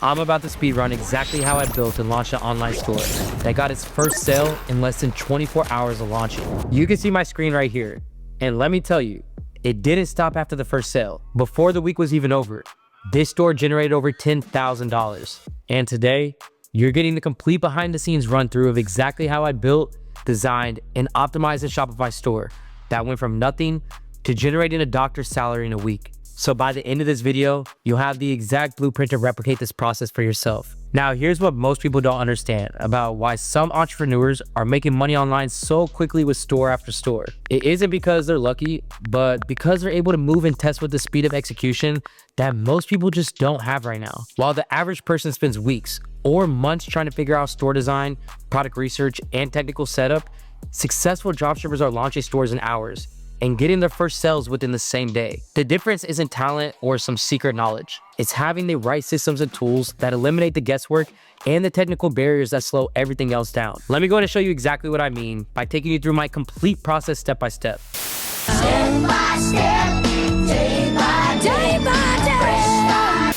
I'm about to speedrun exactly how I built and launched an online store that got its first sale in less than 24 hours of launching. You can see my screen right here. And let me tell you, it didn't stop after the first sale. Before the week was even over, this store generated over $10,000. And today, you're getting the complete behind the scenes run through of exactly how I built, designed, and optimized a Shopify store that went from nothing to generating a doctor's salary in a week. So by the end of this video, you'll have the exact blueprint to replicate this process for yourself. Now, here's what most people don't understand about why some entrepreneurs are making money online so quickly with store after store. It isn't because they're lucky, but because they're able to move and test with the speed of execution that most people just don't have right now. While the average person spends weeks or months trying to figure out store design, product research, and technical setup, successful dropshippers are launching stores in hours and getting their first sales within the same day. The difference isn't talent or some secret knowledge. It's having the right systems and tools that eliminate the guesswork and the technical barriers that slow everything else down. Let me go ahead and show you exactly what I mean by taking you through my complete process step by step. Step by step, day by day by day.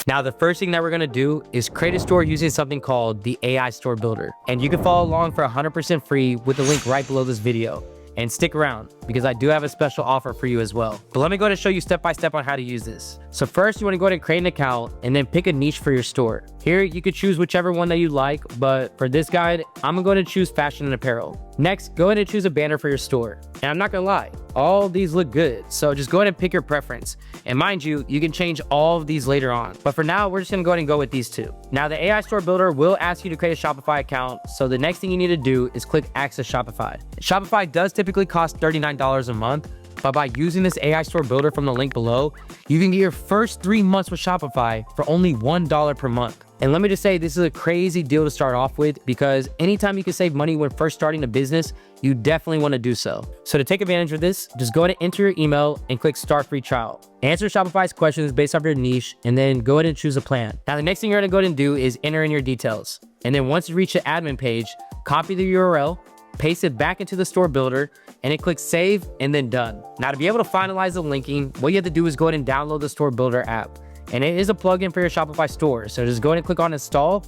Now, the first thing that we're gonna do is create a store using something called the AI Store Builder. And you can follow along for 100% free with the link right below this video. And stick around because I do have a special offer for you as well. But let me go ahead and show you step by step on how to use this. So first, you want to go ahead and create an account and then pick a niche for your store. Here, you could choose whichever one that you like, but for this guide, I'm going to choose fashion and apparel. Next, go ahead and choose a banner for your store. And I'm not gonna lie, all of these look good. So just go ahead and pick your preference. And mind you, you can change all of these later on. But for now, we're just gonna go ahead and go with these two. Now, the AI Store Builder will ask you to create a Shopify account. So the next thing you need to do is click Access Shopify. Shopify does typically cost $39 a month, but by using this AI Store Builder from the link below, you can get your first 3 months with Shopify for only $1 per month. And let me just say, this is a crazy deal to start off with because anytime you can save money when first starting a business, you definitely want to do so. So to take advantage of this, just go ahead and enter your email and click Start Free Trial. Answer Shopify's questions based off your niche and then go ahead and choose a plan. Now, the next thing you're going to go ahead and do is enter in your details. And then once you reach the admin page, copy the URL, paste it back into the store builder, and then click save and then done. Now, to be able to finalize the linking, what you have to do is go ahead and download the store builder app. And it is a plugin for your Shopify store. So just go ahead and click on install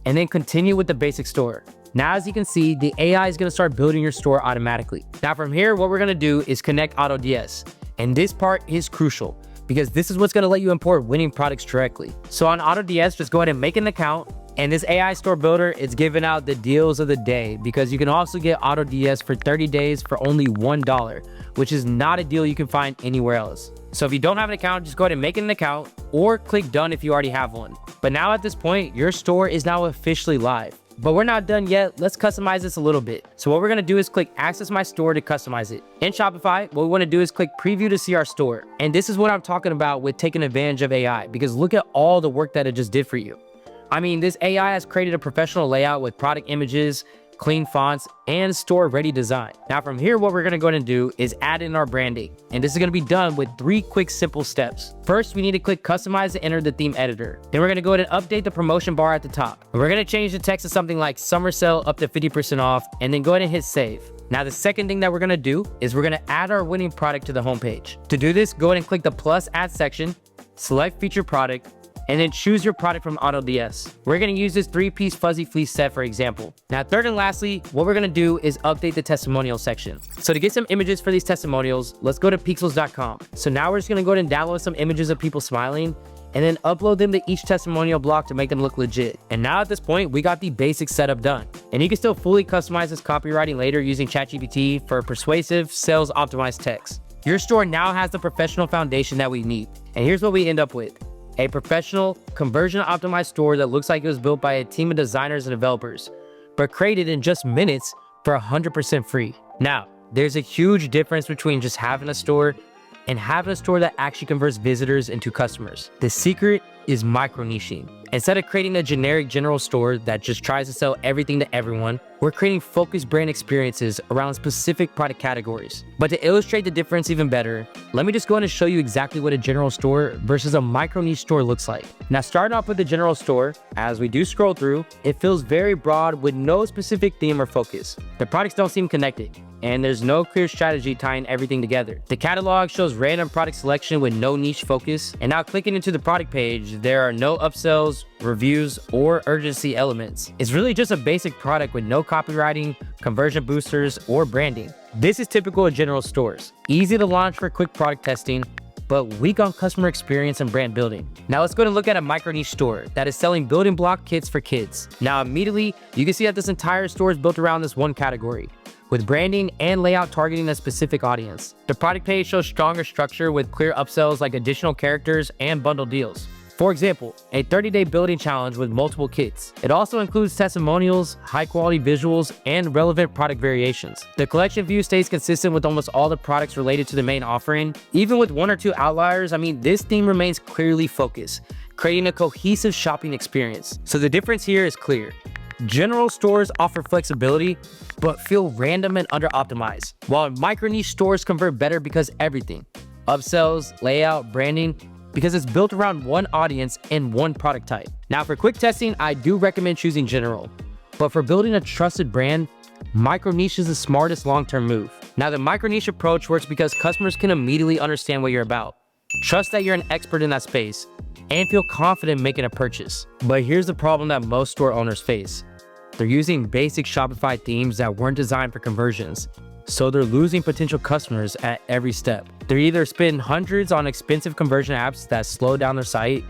and then continue with the basic store. Now, as you can see, the AI is going to start building your store automatically. Now, from here, what we're going to do is connect AutoDS. And this part is crucial because this is what's going to let you import winning products directly. So on AutoDS, just go ahead and make an account. And this AI Store Builder is giving out the deals of the day because you can also get AutoDS for 30 days for only $1, which is not a deal you can find anywhere else. So if you don't have an account, just go ahead and make an account or click done if you already have one. But now at this point, your store is now officially live. But we're not done yet. Let's customize this a little bit. So what we're going to do is click Access My Store to customize it. In Shopify, what we want to do is click Preview to see our store. And this is what I'm talking about with taking advantage of AI because look at all the work that it just did for you. I mean, this AI has created a professional layout with product images, clean fonts, and store-ready design. Now, from here, what we're gonna go ahead and do is add in our branding. And this is gonna be done with 3 quick, simple steps. First, we need to click Customize to enter the theme editor. Then we're gonna go ahead and update the promotion bar at the top. And we're gonna change the text to something like Summer Sale up to 50% off, and then go ahead and hit Save. Now, the second thing that we're gonna do is we're gonna add our winning product to the homepage. To do this, go ahead and click the plus add section, select feature product, and then choose your product from AutoDS. We're gonna use this 3-piece fuzzy fleece set, for example. Now, third and lastly, what we're gonna do is update the testimonial section. So to get some images for these testimonials, let's go to pixels.com. So now we're just gonna go ahead and download some images of people smiling and then upload them to each testimonial block to make them look legit. And now at this point, we got the basic setup done. And you can still fully customize this copywriting later using ChatGPT for persuasive, sales optimized text. Your store now has the professional foundation that we need. And here's what we end up with. A professional, conversion-optimized store that looks like it was built by a team of designers and developers, but created in just minutes for 100% free. Now, there's a huge difference between just having a store and having a store that actually converts visitors into customers. The secret is micro-niching. Instead of creating a generic general store that just tries to sell everything to everyone, we're creating focused brand experiences around specific product categories. But to illustrate the difference even better, let me just go ahead and show you exactly what a general store versus a micro-niche store looks like. Now, starting off with the general store, as we do scroll through, it feels very broad with no specific theme or focus. The products don't seem connected. and there's no clear strategy tying everything together. The catalog shows random product selection with no niche focus, and now clicking into the product page, there are no upsells, reviews, or urgency elements. It's really just a basic product with no copywriting, conversion boosters, or branding. This is typical of general stores. Easy to launch for quick product testing, but weak on customer experience and brand building. Now let's go and look at a micro niche store that is selling building block kits for kids. Now immediately, you can see that this entire store is built around this one category, with branding and layout targeting a specific audience. The product page shows stronger structure with clear upsells like additional characters and bundle deals. For example, a 30-day building challenge with multiple kits. It also includes testimonials, high-quality visuals, and relevant product variations. The collection view stays consistent with almost all the products related to the main offering. Even with one or two outliers, this theme remains clearly focused, creating a cohesive shopping experience. So the difference here is clear. General stores offer flexibility, but feel random and under-optimized, while micro niche stores convert better because everything, upsells, layout, branding, because it's built around one audience and one product type. Now for quick testing, I do recommend choosing general, but for building a trusted brand, micro niche is the smartest long-term move. Now the micro niche approach works because customers can immediately understand what you're about, trust that you're an expert in that space, and feel confident making a purchase. But here's the problem that most store owners face. They're using basic Shopify themes that weren't designed for conversions, so they're losing potential customers at every step. They're either spending hundreds on expensive conversion apps that slow down their site,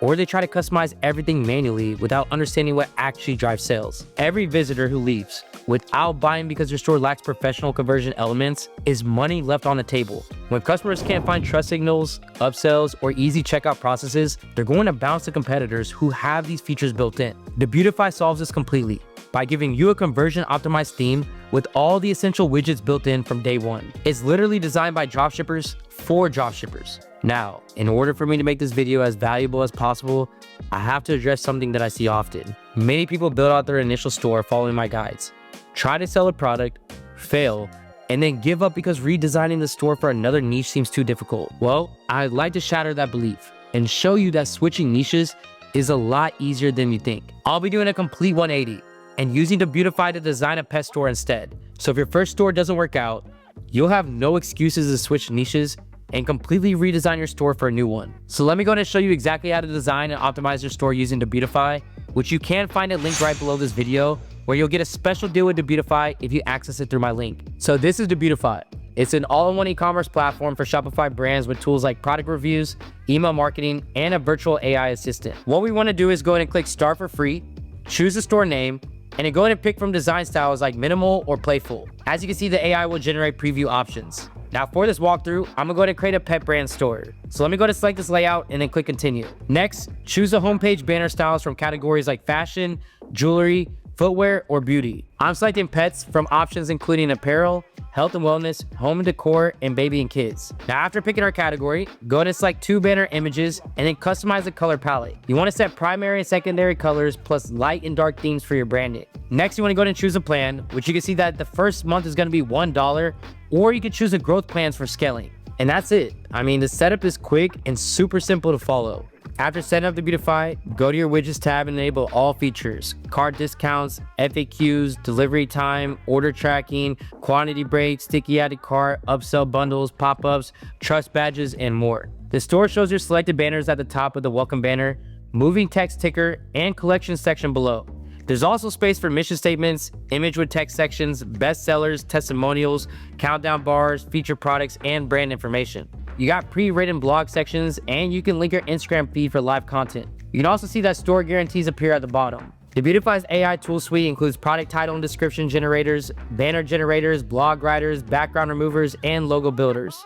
or they try to customize everything manually without understanding what actually drives sales. Every visitor who leaves without buying because your store lacks professional conversion elements is money left on the table. When customers can't find trust signals, upsells, or easy checkout processes, they're going to bounce to competitors who have these features built in. Debutify solves this completely by giving you a conversion optimized theme with all the essential widgets built in from day one. It's literally designed by dropshippers for dropshippers. Now, in order for me to make this video as valuable as possible, I have to address something that I see often. Many people build out their initial store following my guides, try to sell a product, fail, and then give up because redesigning the store for another niche seems too difficult. Well, I'd like to shatter that belief and show you that switching niches is a lot easier than you think. I'll be doing a complete 180 and using Debutify to design a pet store instead. So if your first store doesn't work out, you'll have no excuses to switch niches and completely redesign your store for a new one. So let me go ahead and show you exactly how to design and optimize your store using Debutify, which you can find it linked right below this video, where you'll get a special deal with Debutify if you access it through my link. So this is Debutify. It's an all-in-one e-commerce platform for Shopify brands with tools like product reviews, email marketing, and a virtual AI assistant. What we want to do is go ahead and click start for free, choose the store name, and then go ahead and pick from design styles like minimal or playful. As you can see, the AI will generate preview options. Now for this walkthrough, I'm gonna go ahead and create a pet brand store. So let me go ahead and select this layout and then click continue. Next, choose the homepage banner styles from categories like fashion, jewelry, footwear, or beauty. I'm selecting pets from options including apparel, health and wellness, home and decor, and baby and kids. Now after picking our category, go ahead and select 2 banner images and then customize the color palette. You want to set primary and secondary colors plus light and dark themes for your branding. Next, you want to go ahead and choose a plan, which you can see that the first month is going to be $1, or you can choose a growth plans for scaling. And that's it. The setup is quick and super simple to follow. After setting up Debutify, go to your widgets tab and enable all features: cart discounts, FAQs, delivery time, order tracking, quantity breaks, sticky added cart, upsell bundles, pop-ups, trust badges, and more. The store shows your selected banners at the top of the welcome banner, moving text ticker, and collection section below. There's also space for mission statements, image with text sections, bestsellers, testimonials, countdown bars, featured products, and brand information. You got pre-written blog sections, and you can link your Instagram feed for live content. You can also see that store guarantees appear at the bottom. Debutify's AI tool suite includes product title and description generators, banner generators, blog writers, background removers, and logo builders.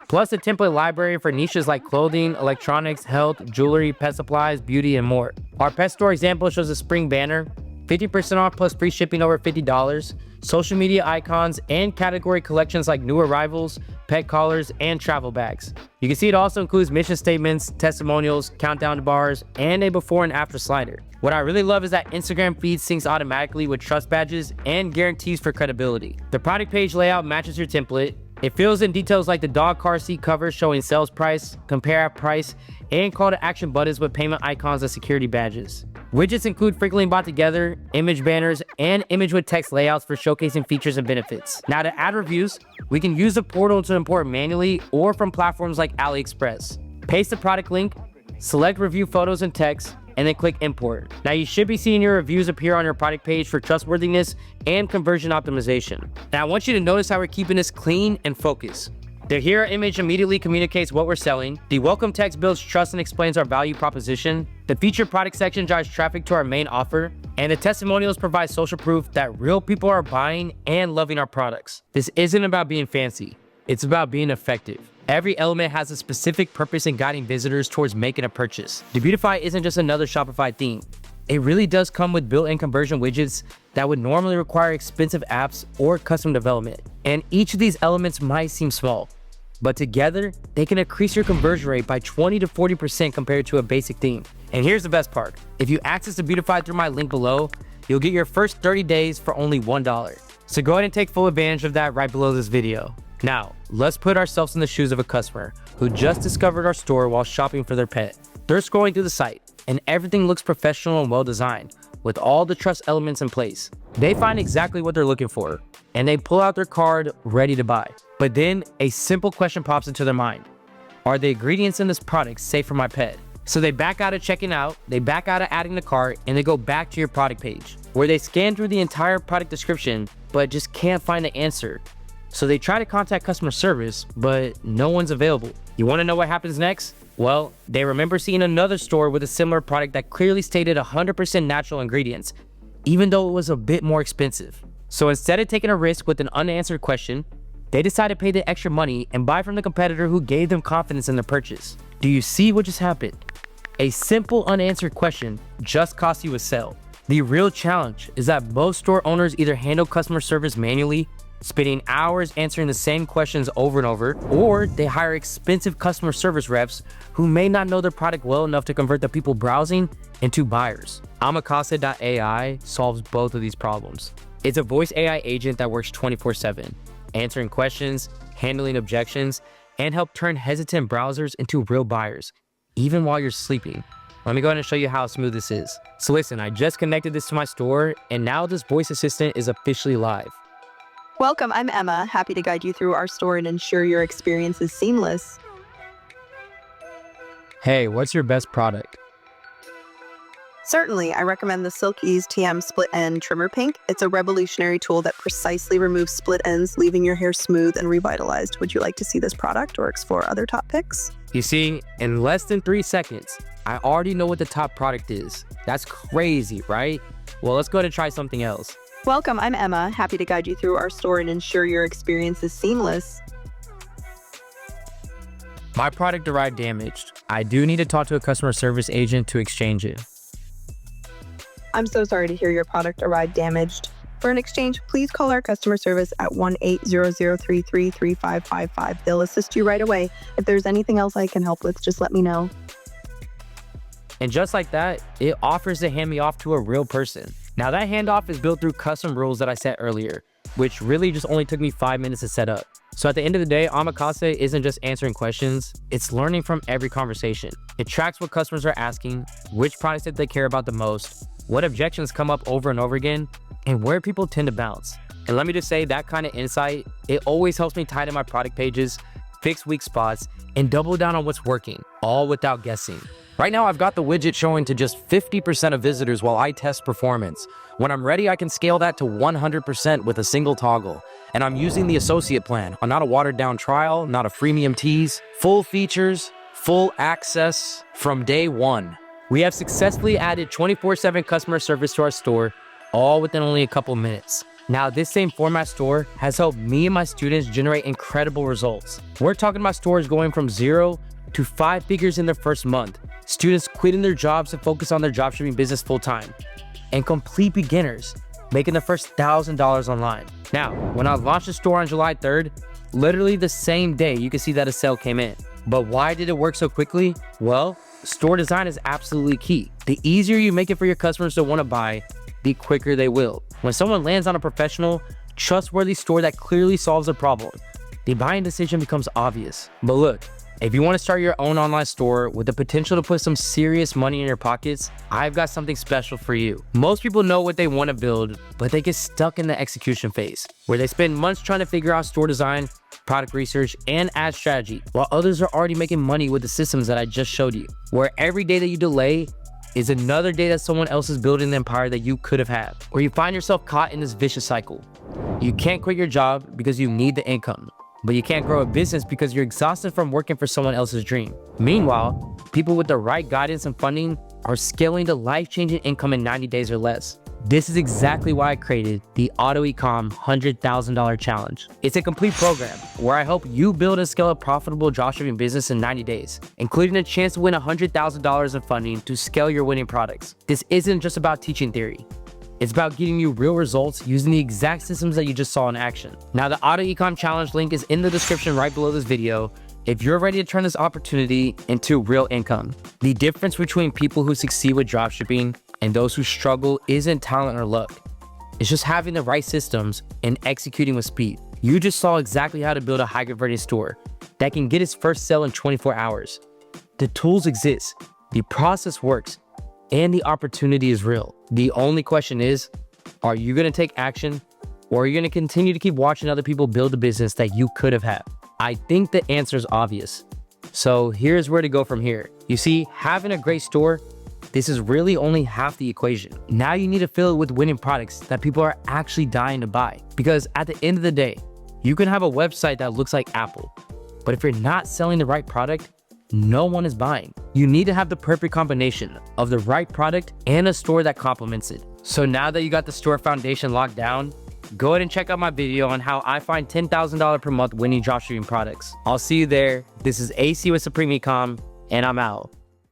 Plus a template library for niches like clothing, electronics, health, jewelry, pet supplies, beauty, and more. Our pet store example shows a spring banner, 50% off plus free shipping over $50, social media icons, and category collections like new arrivals, pet collars, and travel bags. You can see it also includes mission statements, testimonials, countdown bars, and a before and after slider. What I really love is that Instagram feed syncs automatically with trust badges and guarantees for credibility. The product page layout matches your template, It fills in details like the dog car seat cover showing sales price, compare at price, and call to action buttons with payment icons and security badges. Widgets include frequently bought together, image banners, and image with text layouts for showcasing features and benefits. Now to add reviews, we can use the portal to import manually or from platforms like AliExpress. Paste the product link, select review photos and text, and then click import. Now you should be seeing your reviews appear on your product page for trustworthiness and conversion optimization. Now I want you to notice how we're keeping this clean and focused. The hero image immediately communicates what we're selling. The welcome text builds trust and explains our value proposition. The featured product section drives traffic to our main offer. And the testimonials provide social proof that real people are buying and loving our products. This isn't about being fancy. It's about being effective. Every element has a specific purpose in guiding visitors towards making a purchase. The Beautify isn't just another Shopify theme. It really does come with built-in conversion widgets that would normally require expensive apps or custom development. And each of these elements might seem small, but together, they can increase your conversion rate by 20 to 40% compared to a basic theme. And here's the best part. If you access the Beautify through my link below, you'll get your first 30 days for only $1. So go ahead and take full advantage of that right below this video. Now, let's put ourselves in the shoes of a customer who just discovered our store while shopping for their pet. They're scrolling through the site, and everything looks professional and well designed, with all the trust elements in place. They find exactly what they're looking for, and they pull out their card ready to buy. But then a simple question pops into their mind. Are the ingredients in this product safe for my pet? So they back out of checking out, they back out of adding the cart, and they go back to your product page, where they scan through the entire product description, but just can't find the answer. So they try to contact customer service, but no one's available. You want to know what happens next? Well, they remember seeing another store with a similar product that clearly stated 100% natural ingredients, even though it was a bit more expensive. So instead of taking a risk with an unanswered question, they decide to pay the extra money and buy from the competitor who gave them confidence in their purchase. Do you see what just happened? A simple unanswered question just cost you a sale. The real challenge is that most store owners either handle customer service manually, spending hours answering the same questions over and over, or they hire expensive customer service reps who may not know their product well enough to convert the people browsing into buyers. Omakase.ai solves both of these problems. It's a voice AI agent that works 24/7, answering questions, handling objections, and help turn hesitant browsers into real buyers, even while you're sleeping. Let me go ahead and show you how smooth this is. So listen, I just connected this to my store, and now this voice assistant is officially live. Welcome, I'm Emma, happy to guide you through our store and ensure your experience is seamless. Hey, what's your best product? Certainly, I recommend the Silk Ease TM Split End Trimmer Pink. It's a revolutionary tool that precisely removes split ends, leaving your hair smooth and revitalized. Would you like to see this product or explore other top picks? You see, in less than 3 seconds, I already know what the top product is. That's crazy, right? Well, let's go ahead and try something else. Welcome, I'm Emma, happy to guide you through our store and ensure your experience is seamless. My product arrived damaged. I do need to talk to a customer service agent to exchange it. I'm so sorry to hear your product arrived damaged. For an exchange, please call our customer service at 1-800-33-3555. They'll assist you right away. If there's anything else I can help with, just let me know. And just like that, it offers to hand me off to a real person. Now that handoff is built through custom rules that I set earlier, which really just only took me 5 minutes to set up. So at the end of the day, Omakase isn't just answering questions, it's learning from every conversation. It tracks what customers are asking, which products that they care about the most, what objections come up over and over again, and where people tend to bounce. And let me just say, that kind of insight, it always helps me tighten my product pages, fix weak spots, and double down on what's working, all without guessing. Right now, I've got the widget showing to just 50% of visitors while I test performance. When I'm ready, I can scale that to 100% with a single toggle. And I'm using the associate plan, not a watered down trial, not a freemium tease, full features, full access from day one. We have successfully added 24/7 customer service to our store, all within only a couple minutes. Now, this same format store has helped me and my students generate incredible results. We're talking about stores going from 0 to 5 figures in their first month, students quitting their jobs to focus on their dropshipping business full-time, and complete beginners making the first $1,000 online. Now, when I launched the store on July 3rd, literally the same day, you can see that a sale came in. But why did it work so quickly? Well, store design is absolutely key. The easier you make it for your customers to want to buy, the quicker they will. When someone lands on a professional, trustworthy store that clearly solves a problem, the buying decision becomes obvious. But look, if you want to start your own online store with the potential to put some serious money in your pockets, I've got something special for you. Most people know what they want to build, but they get stuck in the execution phase, where they spend months trying to figure out store design, product research, and ad strategy, while others are already making money with the systems that I just showed you, where every day that you delay is another day that someone else is building the empire that you could have had, where you find yourself caught in this vicious cycle. You can't quit your job because you need the income, but you can't grow a business because you're exhausted from working for someone else's dream. Meanwhile, people with the right guidance and funding are scaling to life-changing income in 90 days or less. This is exactly why I created the AutoEcom $100,000 Challenge. It's a complete program where I help you build and scale a profitable dropshipping business in 90 days, including a chance to win $100,000 in funding to scale your winning products. This isn't just about teaching theory. It's about getting you real results using the exact systems that you just saw in action. Now, the AutoEcom Challenge link is in the description right below this video if you're ready to turn this opportunity into real income. The difference between people who succeed with dropshipping and those who struggle isn't talent or luck. It's just having the right systems and executing with speed. You just saw exactly how to build a high-converting store that can get its first sale in 24 hours. The tools exist, the process works, and the opportunity is real. The only question is, are you going to take action, or are you going to continue to keep watching other people build a business that you could have had? I think the answer is obvious. So here's where to go from here. You see, having a great store, this is really only half the equation. Now you need to fill it with winning products that people are actually dying to buy. Because at the end of the day, you can have a website that looks like Apple, but if you're not selling the right product, no one is buying. You need to have the perfect combination of the right product and a store that complements it. So now that you got the store foundation locked down, go ahead and check out my video on how I find $10,000 per month winning dropshipping products. I'll see you there. This is AC with Supreme Ecom, and I'm out.